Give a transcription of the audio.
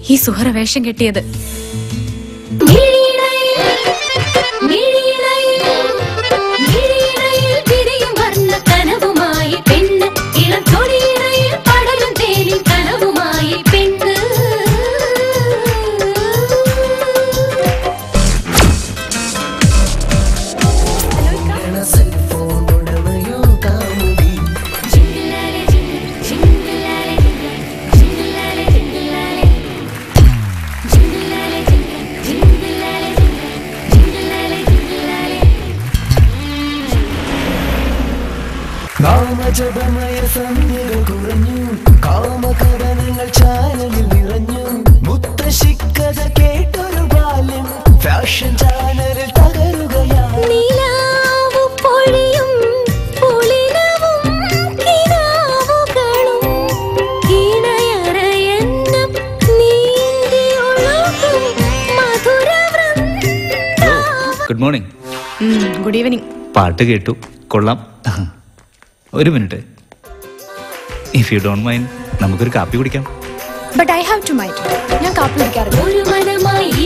ഈ സുഹറ വേഷം കെട്ടിയത്. കാമജപമയ സന്ധ്യകൾ കുറഞ്ഞു, കാമകഥനങ്ങൾ ചാനലിൽ നിറഞ്ഞു, മുത്തശ്ശിക്കഥ കേട്ടൊരു ബാല്യം ഫാഷൻ ചാനലിൽ തകരുകയാണ്. Good morning. Good evening. പാട്ട് കേട്ടു, കൊള്ളാം. ഒരു minute, if you don't mind നമുക്കൊരു കാപ്പി കുടിക്കാം. But I have to mind. ഞാൻ കാപ്പി കുടിക്കാറില്ല.